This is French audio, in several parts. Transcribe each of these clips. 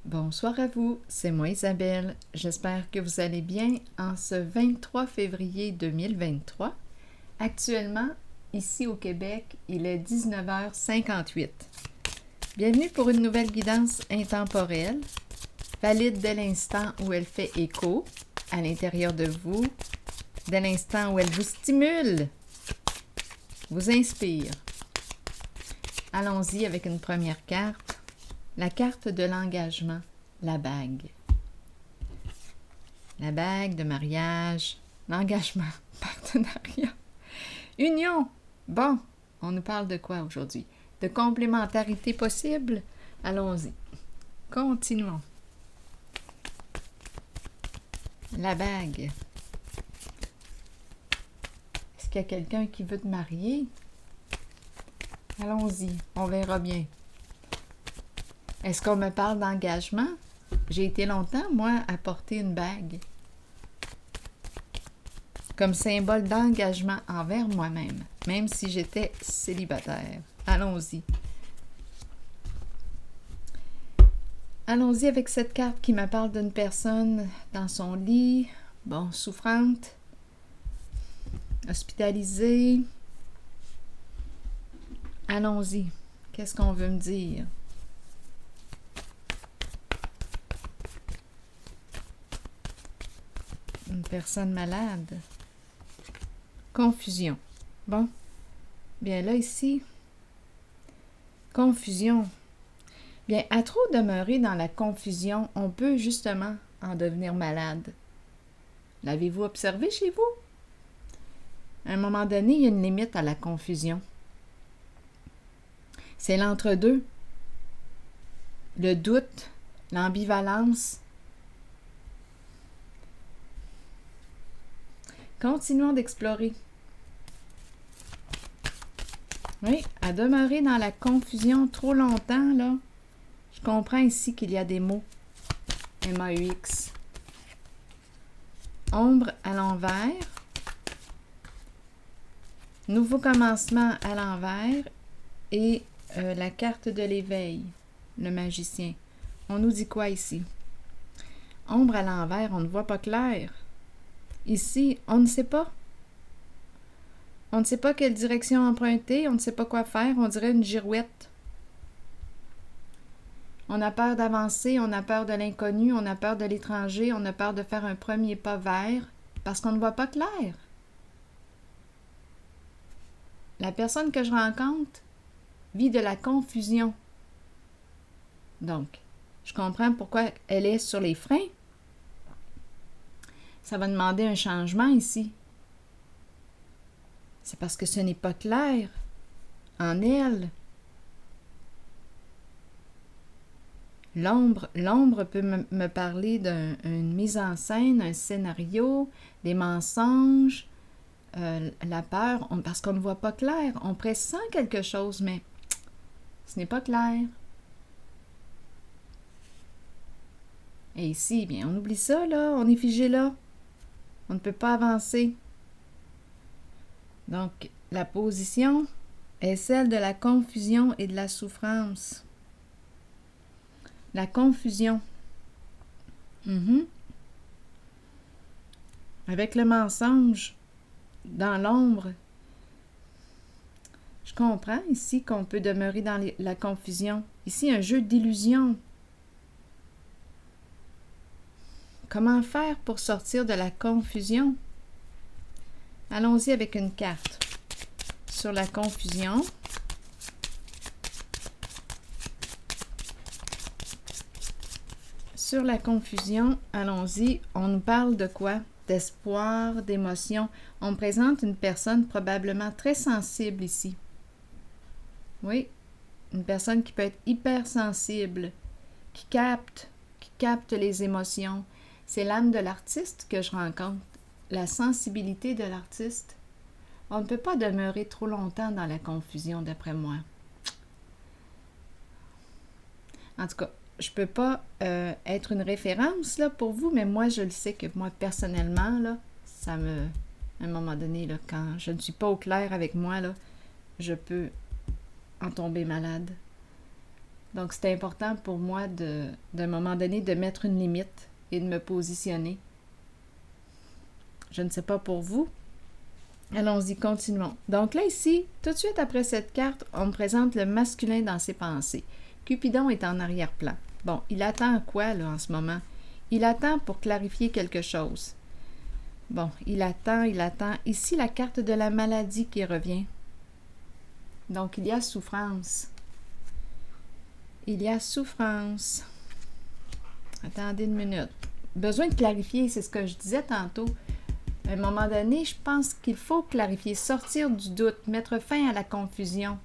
Bonsoir à vous, c'est moi Isabelle. J'espère que vous allez bien en ce 23 février 2023. Actuellement, ici au Québec, il est 19h58. Bienvenue pour une nouvelle guidance intemporelle, valide dès l'instant où elle fait écho à l'intérieur de vous, dès l'instant où elle vous stimule, vous inspire. Allons-y avec une première carte. La carte de l'engagement, la bague. La bague de mariage, l'engagement, partenariat, union. Bon, on nous parle de quoi aujourd'hui? De complémentarité possible? Allons-y. Continuons. La bague. Est-ce qu'il y a quelqu'un qui veut te marier? Allons-y, on verra bien. Est-ce qu'on me parle d'engagement? J'ai été longtemps, moi, à porter une bague comme symbole d'engagement envers moi-même, même si j'étais célibataire. Allons-y. Allons-y avec cette carte qui me parle d'une personne dans son lit, bon, souffrante, hospitalisée. Allons-y. Qu'est-ce qu'on veut me dire? Une personne malade. Confusion. Bon. Bien là, ici, confusion. Bien, à trop demeurer dans la confusion, on peut justement en devenir malade. L'avez-vous observé chez vous? À un moment donné, il y a une limite à la confusion. C'est l'entre-deux. Le doute, l'ambivalence. Continuons d'explorer. Oui, à demeurer dans la confusion trop longtemps, là, je comprends ici qu'il y a des mots. M-A-U-X. Ombre à l'envers. Nouveau commencement à l'envers. Et la carte de l'éveil, le magicien. On nous dit quoi ici? Ombre à l'envers, on ne voit pas clair. Ici, on ne sait pas. On ne sait pas quelle direction emprunter, on ne sait pas quoi faire, on dirait une girouette. On a peur d'avancer, on a peur de l'inconnu, on a peur de l'étranger, on a peur de faire un premier pas vers, parce qu'on ne voit pas clair. La personne que je rencontre vit de la confusion. Donc, je comprends pourquoi elle est sur les freins. Ça va demander un changement ici. C'est parce que ce n'est pas clair en elle. L'ombre peut me parler d'une mise en scène, un scénario, des mensonges, la peur, parce qu'on ne voit pas clair. On pressent quelque chose, mais ce n'est pas clair. Et ici, bien, on oublie ça, là. On est figé là. On ne peut pas avancer. Donc, la position est celle de la confusion et de la souffrance. La confusion. Avec le mensonge dans l'ombre, je comprends ici qu'on peut demeurer dans la confusion. Ici, un jeu d'illusion. Comment faire pour sortir de la confusion? Allons-y avec une carte sur la confusion. Sur la confusion, allons-y. On nous parle de quoi? D'espoir, d'émotion. On présente une personne probablement très sensible ici. Oui, une personne qui peut être hypersensible, qui capte les émotions. C'est l'âme de l'artiste que je rencontre, la sensibilité de l'artiste. On ne peut pas demeurer trop longtemps dans la confusion, d'après moi. En tout cas, je ne peux pas être une référence là, pour vous, mais moi, je le sais que moi, personnellement, là, à un moment donné, là, quand je ne suis pas au clair avec moi, là, je peux en tomber malade. Donc, c'est important pour moi d'un moment donné de mettre une limite et de me positionner. Je ne sais pas pour vous. Allons-y, continuons. Donc là, ici, tout de suite après cette carte, on me présente le masculin dans ses pensées. Cupidon est en arrière-plan. Bon, il attend quoi, là, en ce moment? Il attend pour clarifier quelque chose. Bon, il attend, il attend. Ici, la carte de la maladie qui revient. Donc, il y a souffrance. Il y a souffrance. Attendez une minute. Besoin de clarifier, c'est ce que je disais tantôt. À un moment donné, je pense qu'il faut clarifier, sortir du doute, mettre fin à la confusion.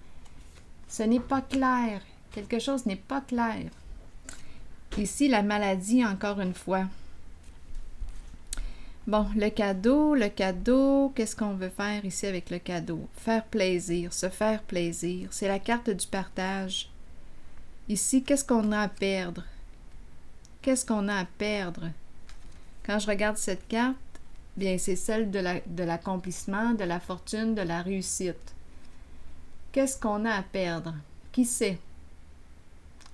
Ce n'est pas clair. Quelque chose n'est pas clair. Ici, la maladie, encore une fois. Bon, le cadeau, qu'est-ce qu'on veut faire ici avec le cadeau? Faire plaisir, se faire plaisir. C'est la carte du partage. Ici, qu'est-ce qu'on a à perdre? Qu'est-ce qu'on a à perdre? Quand je regarde cette carte, bien, c'est celle de l'accomplissement, de la fortune, de la réussite. Qu'est-ce qu'on a à perdre? Qui sait?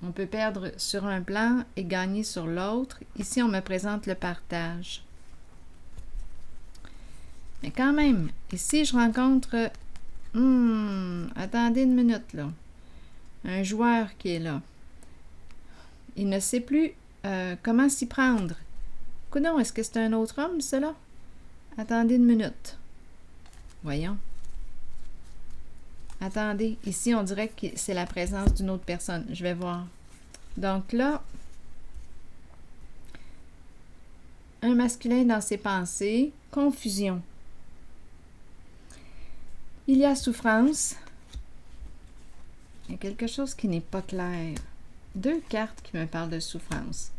On peut perdre sur un plan et gagner sur l'autre. Ici, on me présente le partage. Mais quand même, ici, je rencontre... attendez une minute, là. Un joueur qui est là. Il ne sait plus comment s'y prendre. Coudonc, est-ce que c'est un autre homme, cela? Attendez une minute. Voyons. Attendez, ici, on dirait que c'est la présence d'une autre personne. Je vais voir. Donc là, un masculin dans ses pensées, confusion. Il y a souffrance. Il y a quelque chose qui n'est pas clair. Deux cartes qui me parlent de souffrance.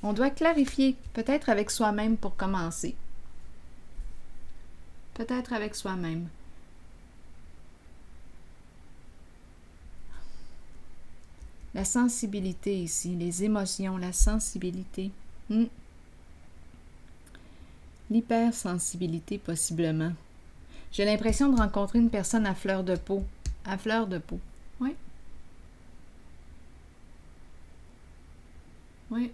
On doit clarifier, peut-être avec soi-même pour commencer. Peut-être avec soi-même. La sensibilité ici, les émotions, la sensibilité. L'hypersensibilité possiblement. J'ai l'impression de rencontrer une personne à fleur de peau. À fleur de peau. Oui. Oui.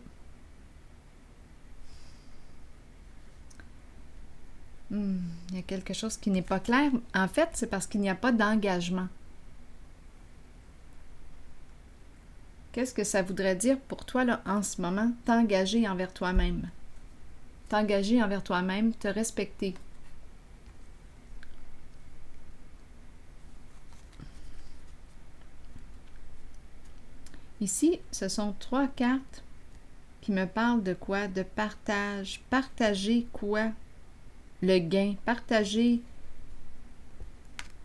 Il y a quelque chose qui n'est pas clair. En fait, c'est parce qu'il n'y a pas d'engagement. Qu'est-ce que ça voudrait dire pour toi, là, en ce moment, t'engager envers toi-même? T'engager envers toi-même, te respecter. Ici, ce sont trois cartes qui me parlent de quoi? De partage. Partager quoi? Le gain. Partager,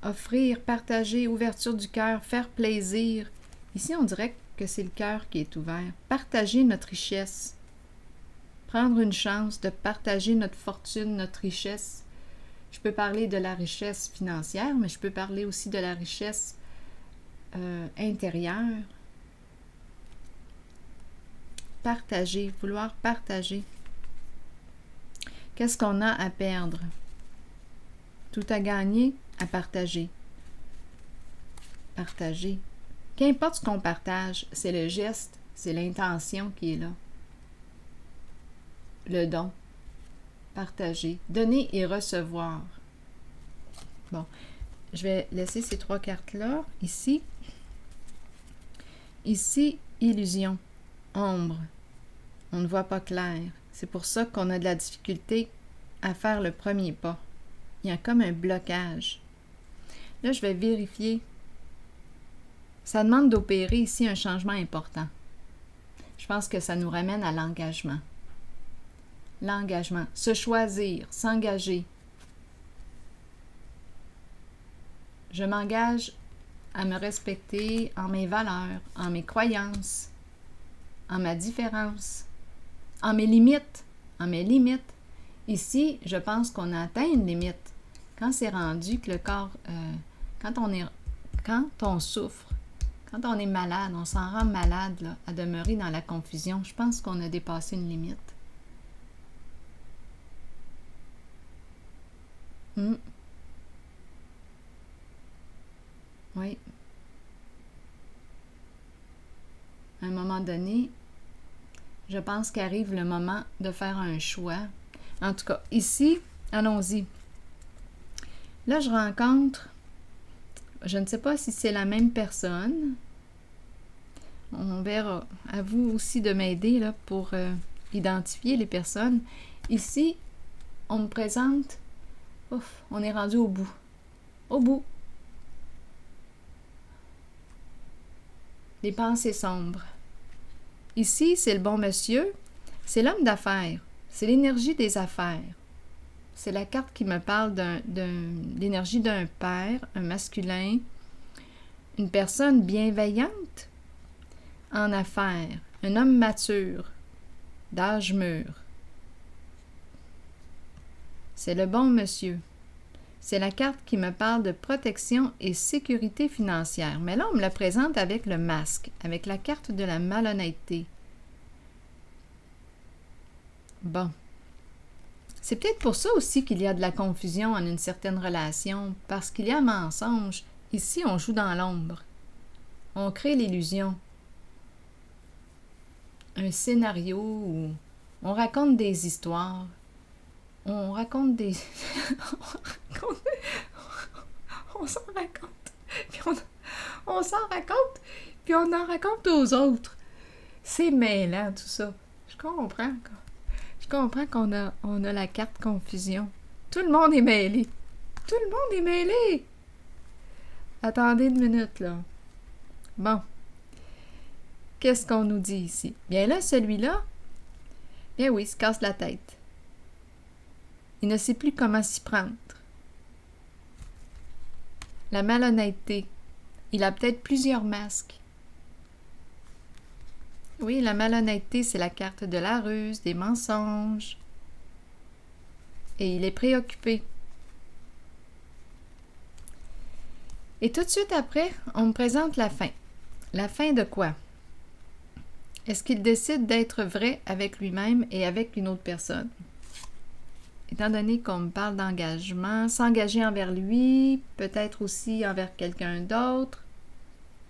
offrir, partager, ouverture du cœur, faire plaisir. Ici, on dirait que c'est le cœur qui est ouvert. Partager notre richesse. Prendre une chance de partager notre fortune, notre richesse. Je peux parler de la richesse financière, mais je peux parler aussi de la richesse intérieure. Partager, vouloir partager. Qu'est-ce qu'on a à perdre? Tout à gagner, à partager. Partager. Qu'importe ce qu'on partage, c'est le geste, c'est l'intention qui est là. Le don. Partager. Donner et recevoir. Bon, je vais laisser ces trois cartes-là. Ici. Ici, illusion. Ombre. On ne voit pas clair. C'est pour ça qu'on a de la difficulté à faire le premier pas. Il y a comme un blocage. Là, je vais vérifier. Ça demande d'opérer ici un changement important. Je pense que ça nous ramène à l'engagement. L'engagement. Se choisir, s'engager. Je m'engage à me respecter en mes valeurs, en mes croyances, en ma différence, en mes limites, en mes limites. Ici, je pense qu'on a atteint une limite. Quand c'est rendu que le corps, quand on souffre, quand on est malade, on s'en rend malade là, à demeurer dans la confusion, je pense qu'on a dépassé une limite. Oui. à un moment donné, je pense qu'arrive le moment de faire un choix. En tout cas, ici, allons-y. Là, je rencontre, je ne sais pas si c'est la même personne. On verra. À vous aussi de m'aider là, pour identifier les personnes. Ici, on me présente, ouf, on est rendu au bout. Au bout. Les pensées sombres. Ici, c'est le bon monsieur, c'est l'homme d'affaires, c'est l'énergie des affaires. C'est la carte qui me parle l'énergie d'un père, un masculin, une personne bienveillante en affaires, un homme mature, d'âge mûr. C'est le bon monsieur. C'est la carte qui me parle de protection et sécurité financière. Mais là, on me la présente avec le masque, avec la carte de la malhonnêteté. Bon. C'est peut-être pour ça aussi qu'il y a de la confusion en une certaine relation, parce qu'il y a mensonge. Ici, on joue dans l'ombre. On crée l'illusion. Un scénario où on raconte des histoires. On raconte des... on s'en raconte. Puis on s'en raconte. Puis on en raconte aux autres. C'est mêlant, tout ça. Je comprends. Je comprends qu'on a la carte confusion. Tout le monde est mêlé. Tout le monde est mêlé. Attendez une minute, là. Bon. Qu'est-ce qu'on nous dit ici? Bien là, celui-là, bien oui, il se casse la tête. Il ne sait plus comment s'y prendre. La malhonnêteté. Il a peut-être plusieurs masques. Oui, la malhonnêteté, c'est la carte de la ruse, des mensonges. Et il est préoccupé. Et tout de suite après, on me présente la fin. La fin de quoi? Est-ce qu'il décide d'être vrai avec lui-même et avec une autre personne? Étant donné qu'on me parle d'engagement, s'engager envers lui, peut-être aussi envers quelqu'un d'autre.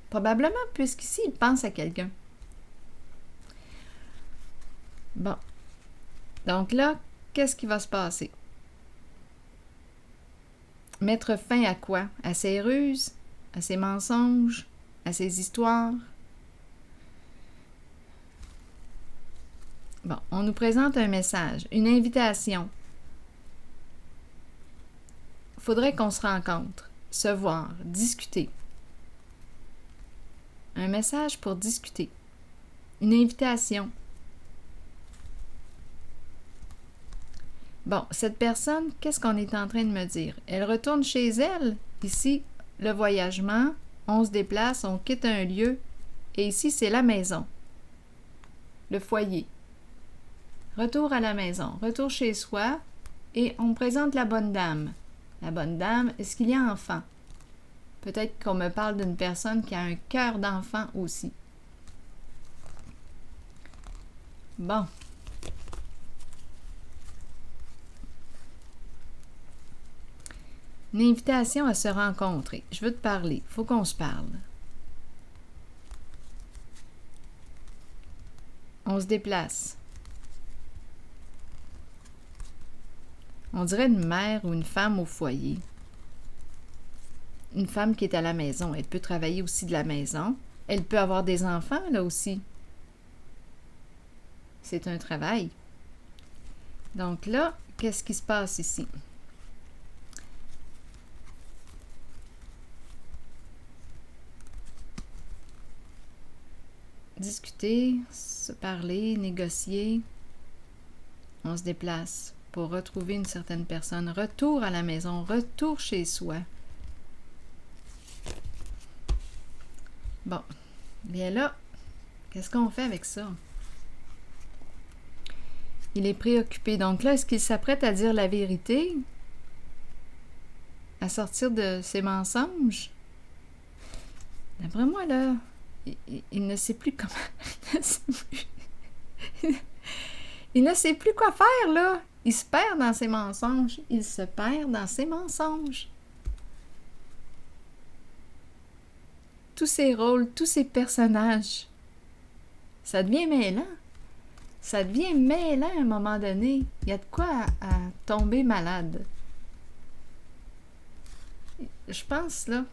Probablement, puisqu'ici, il pense à quelqu'un. Bon. Donc là, qu'est-ce qui va se passer? Mettre fin à quoi? À ses ruses? À ses mensonges? À ses histoires? Bon, on nous présente un message, une invitation. Il faudrait qu'on se rencontre, se voir, discuter. Un message pour discuter. Une invitation. Bon, cette personne, qu'est-ce qu'on est en train de me dire? Elle retourne chez elle. Ici, le voyagement, on se déplace, on quitte un lieu. Et ici, c'est la maison. Le foyer. Retour à la maison, retour chez soi. Et on me présente la bonne dame. La bonne dame, est-ce qu'il y a enfant? Peut-être qu'on me parle d'une personne qui a un cœur d'enfant aussi. Bon. Une invitation à se rencontrer. Je veux te parler. Il faut qu'on se parle. On se déplace. On dirait une mère ou une femme au foyer. Une femme qui est à la maison. Elle peut travailler aussi de la maison. Elle peut avoir des enfants, là aussi. C'est un travail. Donc là, qu'est-ce qui se passe ici? Discuter, se parler, négocier. On se déplace pour retrouver une certaine personne. Retour à la maison, retour chez soi. Bon, bien là, qu'est-ce qu'on fait avec ça? Il est préoccupé. Donc là, est-ce qu'il s'apprête à dire la vérité? À sortir de ses mensonges? D'après moi, là, il ne sait plus comment... il ne sait plus quoi faire, là. Il se perd dans ses mensonges. Il se perd dans ses mensonges. Tous ses rôles, tous ses personnages. Ça devient mêlant. Ça devient mêlant à un moment donné. Il y a de quoi à tomber malade. Je pense, là,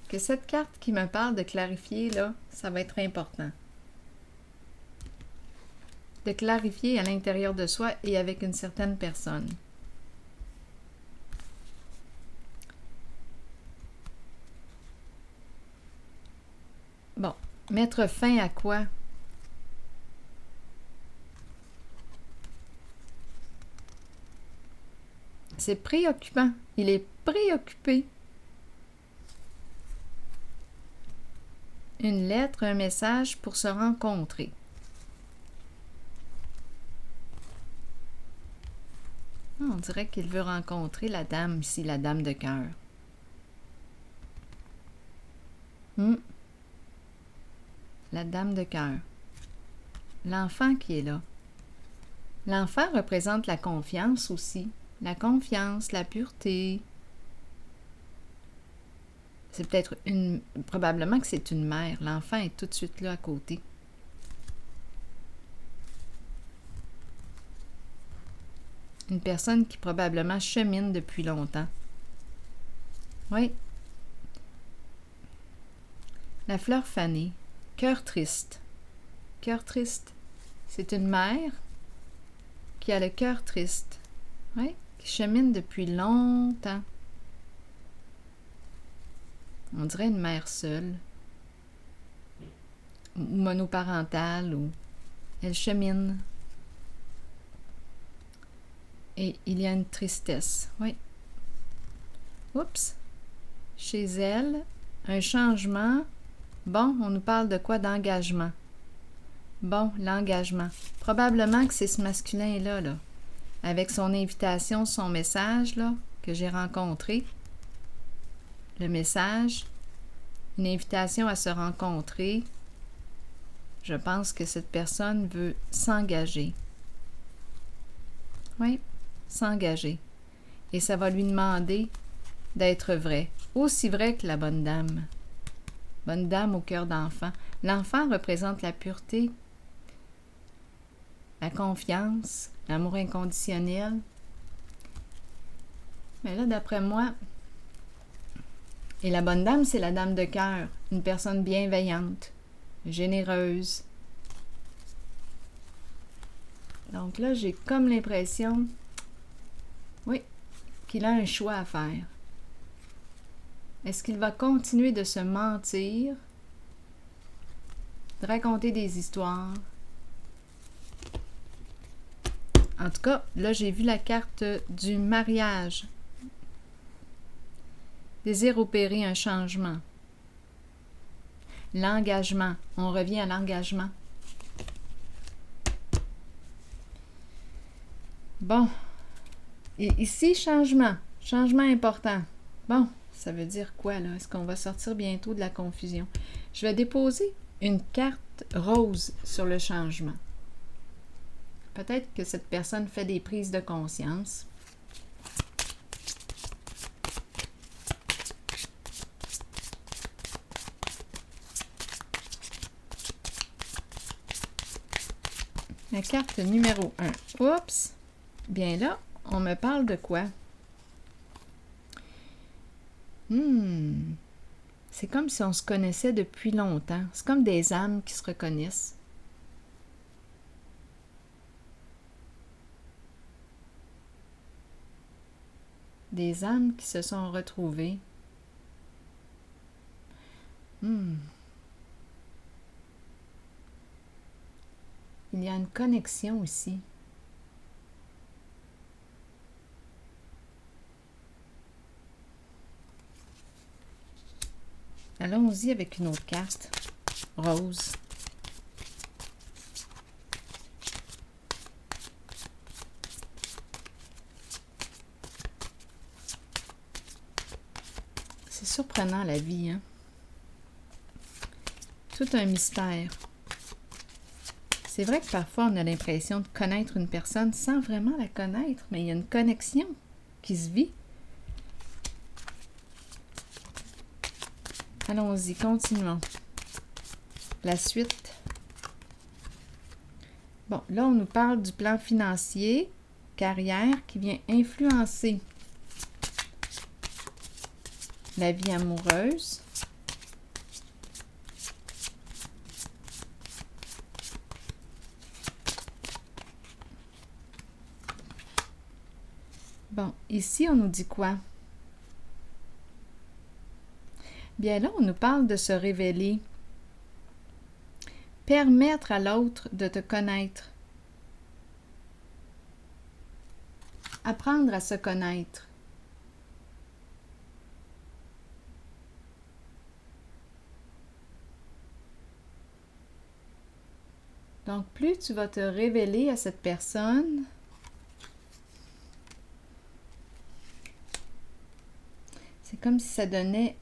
que cette carte qui me parle de clarifier, là, ça va être important. De clarifier à l'intérieur de soi et avec une certaine personne. Bon, mettre fin à quoi? C'est préoccupant. Il est préoccupé. Une lettre, un message pour se rencontrer. On dirait qu'il veut rencontrer la dame ici, la dame de cœur. La dame de cœur. L'enfant qui est là. L'enfant représente la confiance aussi. La confiance, la pureté. C'est peut-être probablement que c'est une mère. L'enfant est tout de suite là à côté. Une personne qui probablement chemine depuis longtemps. Oui. La fleur fanée. Cœur triste. Cœur triste. C'est une mère qui a le cœur triste. Oui. Qui chemine depuis longtemps. On dirait une mère seule. Ou monoparentale. Ou elle chemine. Et il y a une tristesse. Oui. Oups. Chez elle, un changement. Bon, on nous parle de quoi? D'engagement. Bon, l'engagement. Probablement que c'est ce masculin-là, là. Avec son invitation, son message, là, que j'ai rencontré. Le message. Une invitation à se rencontrer. Je pense que cette personne veut s'engager. Oui. S'engager. Et ça va lui demander d'être vrai. Aussi vrai que la bonne dame. Bonne dame au cœur d'enfant. L'enfant représente la pureté, la confiance, l'amour inconditionnel. Mais là, d'après moi, et la bonne dame, c'est la dame de cœur. Une personne bienveillante, généreuse. Donc là, j'ai comme l'impression... Oui, qu'il a un choix à faire. Est-ce qu'il va continuer de se mentir, de raconter des histoires? En tout cas, là, j'ai vu la carte du mariage. Désire opérer un changement. L'engagement. On revient à l'engagement. Bon. Et ici, changement. Changement important. Bon, ça veut dire quoi, là? Est-ce qu'on va sortir bientôt de la confusion? Je vais déposer une carte rose sur le changement. Peut-être que cette personne fait des prises de conscience. La carte numéro 1. Oups! Bien là, on me parle de quoi? C'est comme si on se connaissait depuis longtemps. C'est comme des âmes qui se reconnaissent. Des âmes qui se sont retrouvées. Il y a une connexion ici. Allons-y avec une autre carte. Rose. C'est surprenant la vie, hein? Tout un mystère. C'est vrai que parfois on a l'impression de connaître une personne sans vraiment la connaître, mais il y a une connexion qui se vit. Allons-y, continuons. La suite. Bon, là, on nous parle du plan financier, carrière, qui vient influencer la vie amoureuse. Bon, ici, on nous dit quoi? Bien là, on nous parle de se révéler. Permettre à l'autre de te connaître. Apprendre à se connaître. Donc, plus tu vas te révéler à cette personne, c'est comme si ça donnait...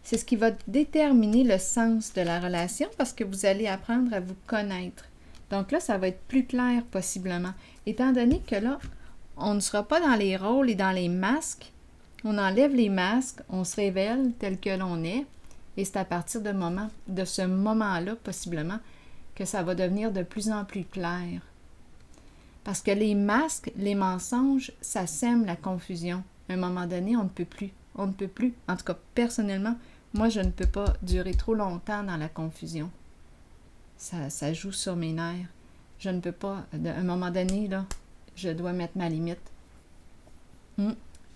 C'est ce qui va déterminer le sens de la relation parce que vous allez apprendre à vous connaître. Donc là, ça va être plus clair possiblement. Étant donné que là, on ne sera pas dans les rôles et dans les masques, on enlève les masques, on se révèle tel que l'on est et c'est à partir de ce moment-là, possiblement, que ça va devenir de plus en plus clair. Parce que les masques, les mensonges, ça sème la confusion. À un moment donné, on ne peut plus. On ne peut plus. En tout cas, personnellement, moi, je ne peux pas durer trop longtemps dans la confusion. Ça joue sur mes nerfs. Je ne peux pas. À un moment donné, là, je dois mettre ma limite.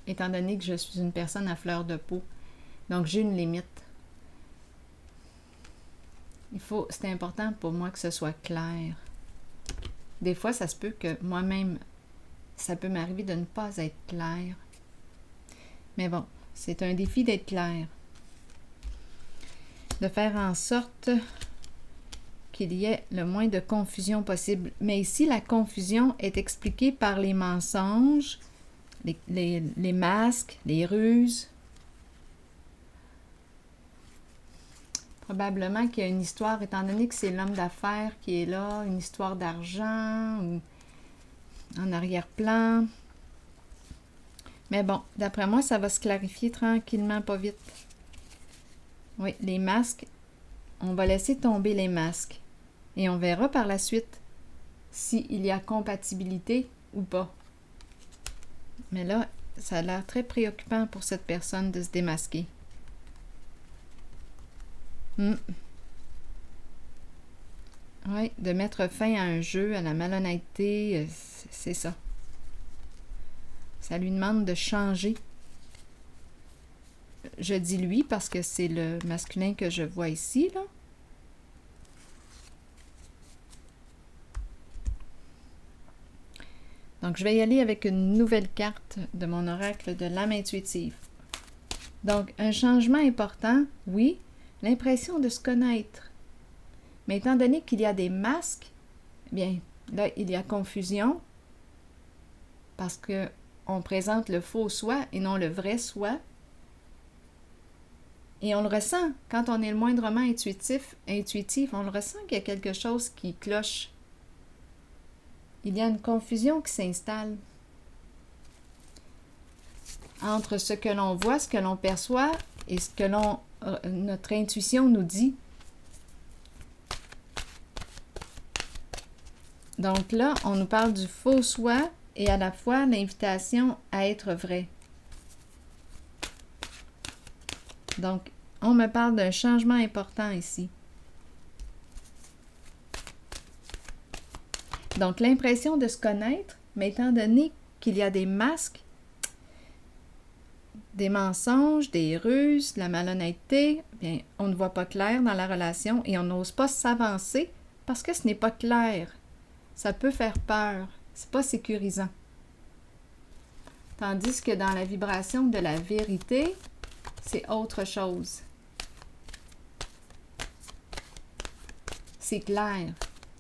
Étant donné que je suis une personne à fleur de peau. Donc, j'ai une limite. C'est important pour moi que ce soit clair. Des fois, ça se peut que moi-même, ça peut m'arriver de ne pas être clair. Mais bon, c'est un défi d'être clair. De faire en sorte qu'il y ait le moins de confusion possible. Mais ici, la confusion est expliquée par les mensonges, les masques, les ruses. Probablement qu'il y a une histoire, étant donné que c'est l'homme d'affaires qui est là, une histoire d'argent ou en arrière-plan. Mais bon, d'après moi, ça va se clarifier tranquillement, pas vite. Oui, les masques, on va laisser tomber les masques. Et on verra par la suite s'il y a compatibilité ou pas. Mais là, ça a l'air très préoccupant pour cette personne de se démasquer. Oui, de mettre fin à un jeu, à la malhonnêteté, c'est ça. Ça lui demande de changer. Je dis lui parce que c'est le masculin que je vois ici, là. Donc, je vais y aller avec une nouvelle carte de mon oracle de l'âme intuitive. Donc, un changement important, oui, l'impression de se connaître. Mais étant donné qu'il y a des masques, bien, là, il y a confusion parce qu'on présente le faux soi et non le vrai soi. Et on le ressent. Quand on est le moindrement intuitif, on le ressent qu'il y a quelque chose qui cloche. Il y a une confusion qui s'installe entre ce que l'on voit, ce que l'on perçoit et ce que notre intuition nous dit. Donc là, on nous parle du faux soi et à la fois l'invitation à être vrai. Donc, on me parle d'un changement important ici. Donc, l'impression de se connaître, mais étant donné qu'il y a des masques, des mensonges, des ruses, de la malhonnêteté, bien, on ne voit pas clair dans la relation et on n'ose pas s'avancer parce que ce n'est pas clair. Ça peut faire peur. C'est pas sécurisant. Tandis que dans la vibration de la vérité, c'est autre chose. C'est clair.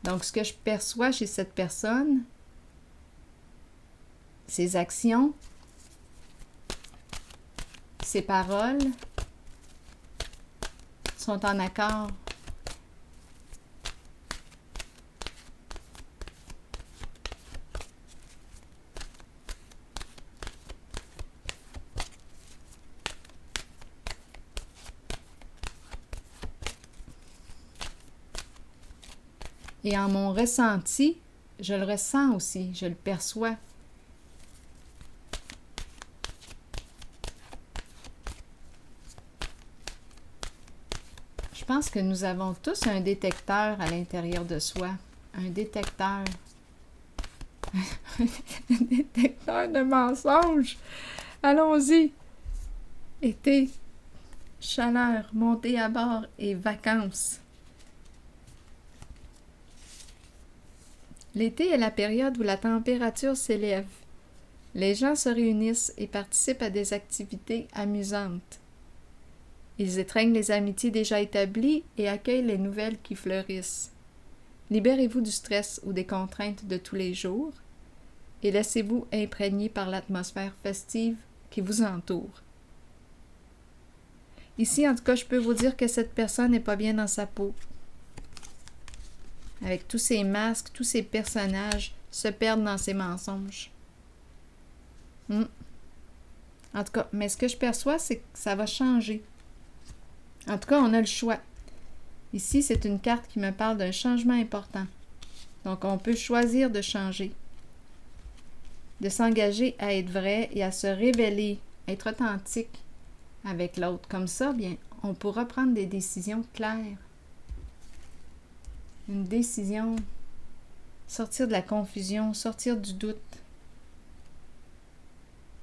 Donc, ce que je perçois chez cette personne, ses actions, ses paroles sont en accord. Et en mon ressenti, je le ressens aussi, je le perçois. Je pense que nous avons tous un détecteur à l'intérieur de soi. Un détecteur. Un détecteur de mensonges. Allons-y. Été, chaleur, montée à bord et vacances. L'été est la période où la température s'élève. Les gens se réunissent et participent à des activités amusantes. Ils étreignent les amitiés déjà établies et accueillent les nouvelles qui fleurissent. Libérez-vous du stress ou des contraintes de tous les jours et laissez-vous imprégner par l'atmosphère festive qui vous entoure. Ici, en tout cas, je peux vous dire que cette personne n'est pas bien dans sa peau. Avec tous ces masques, tous ces personnages se perdent dans ces mensonges. En tout cas, mais ce que je perçois, c'est que ça va changer. En tout cas, on a le choix. Ici, c'est une carte qui me parle d'un changement important. Donc, on peut choisir de changer, de s'engager à être vrai et à se révéler, être authentique avec l'autre. Comme ça, bien, on pourra prendre des décisions claires. Une décision, sortir de la confusion, sortir du doute.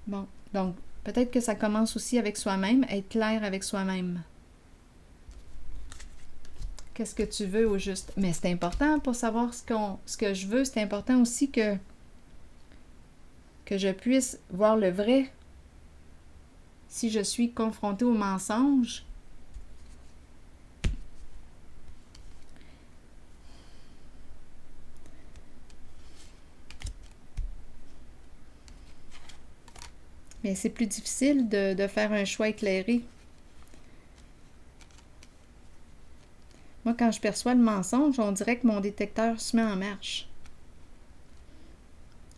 Bon, donc, peut-être que ça commence aussi avec soi-même, être clair avec soi-même. Qu'est-ce que tu veux au juste? Mais c'est important pour savoir ce que je veux. C'est important aussi que je puisse voir le vrai. Si je suis confrontée au mensonge, mais c'est plus difficile de faire un choix éclairé. Moi, quand je perçois le mensonge, on dirait que mon détecteur se met en marche.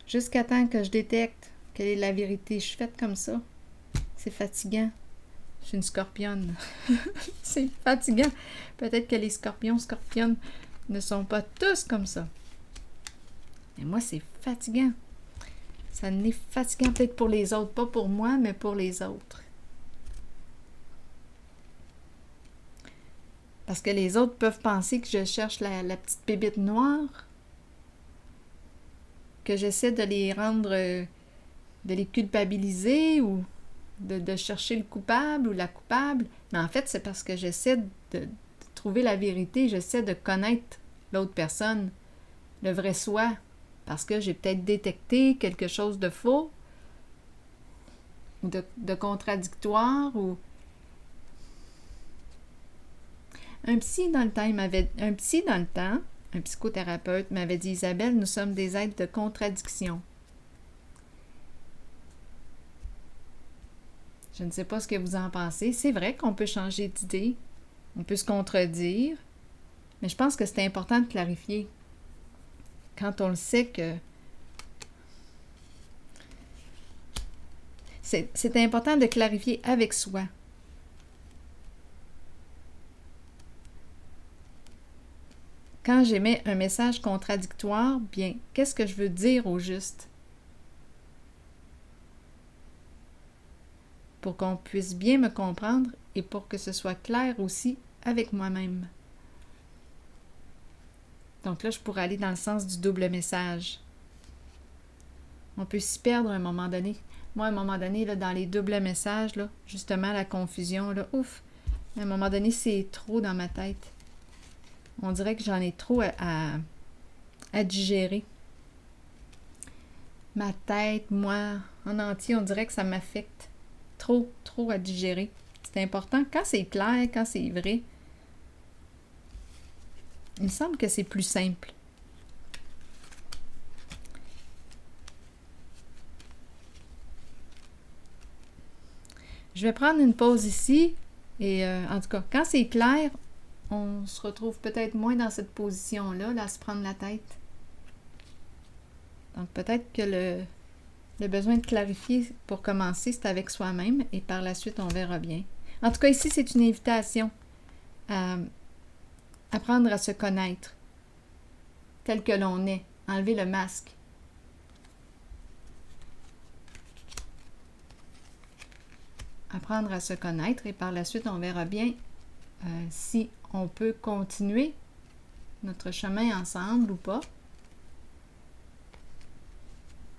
Jusqu'à temps que je détecte quelle est la vérité. Je suis faite comme ça. C'est fatigant. Je suis une scorpionne. C'est fatigant. Peut-être que les scorpionnes ne sont pas tous comme ça. Mais moi, c'est fatigant. Ça n'est fatigant peut-être pour les autres. Pas pour moi, mais pour les autres. Parce que les autres peuvent penser que je cherche la petite bébite noire, que j'essaie de les rendre, de les culpabiliser ou de chercher le coupable ou la coupable. Mais en fait, c'est parce que j'essaie de trouver la vérité, j'essaie de connaître l'autre personne, le vrai soi, parce que j'ai peut-être détecté quelque chose de faux ou de contradictoire ou... Un psychothérapeute m'avait dit, Isabelle, nous sommes des êtres de contradiction. Je ne sais pas ce que vous en pensez. C'est vrai qu'on peut changer d'idée, on peut se contredire, mais je pense que c'est important de clarifier. Quand on le sait que... C'est important de clarifier avec soi. Quand j'émets un message contradictoire, bien, qu'est-ce que je veux dire au juste? Pour qu'on puisse bien me comprendre et pour que ce soit clair aussi avec moi-même. Donc là, je pourrais aller dans le sens du double message. On peut s'y perdre à un moment donné. Moi, à un moment donné, là, dans les doubles messages, là, justement, la confusion, là, ouf! À un moment donné, c'est trop dans ma tête. On dirait que j'en ai trop à digérer. Ma tête, moi, en entier, on dirait que ça m'affecte. Trop à digérer. C'est important. Quand c'est clair, quand c'est vrai, il me semble que c'est plus simple. Je vais prendre une pause ici. Et en tout cas, quand c'est clair, on se retrouve peut-être moins dans cette position-là, là, à se prendre la tête. Donc peut-être que le besoin de clarifier pour commencer, c'est avec soi-même et par la suite, on verra bien. En tout cas, ici, c'est une invitation à apprendre à se connaître tel que l'on est, enlever le masque. Apprendre à se connaître et par la suite, on verra bien si on peut continuer notre chemin ensemble ou pas.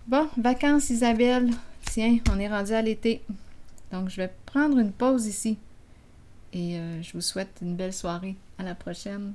Bon, vacances Isabelle. Tiens, on est rendu à l'été. Donc, je vais prendre une pause ici. Et je vous souhaite une belle soirée. À la prochaine.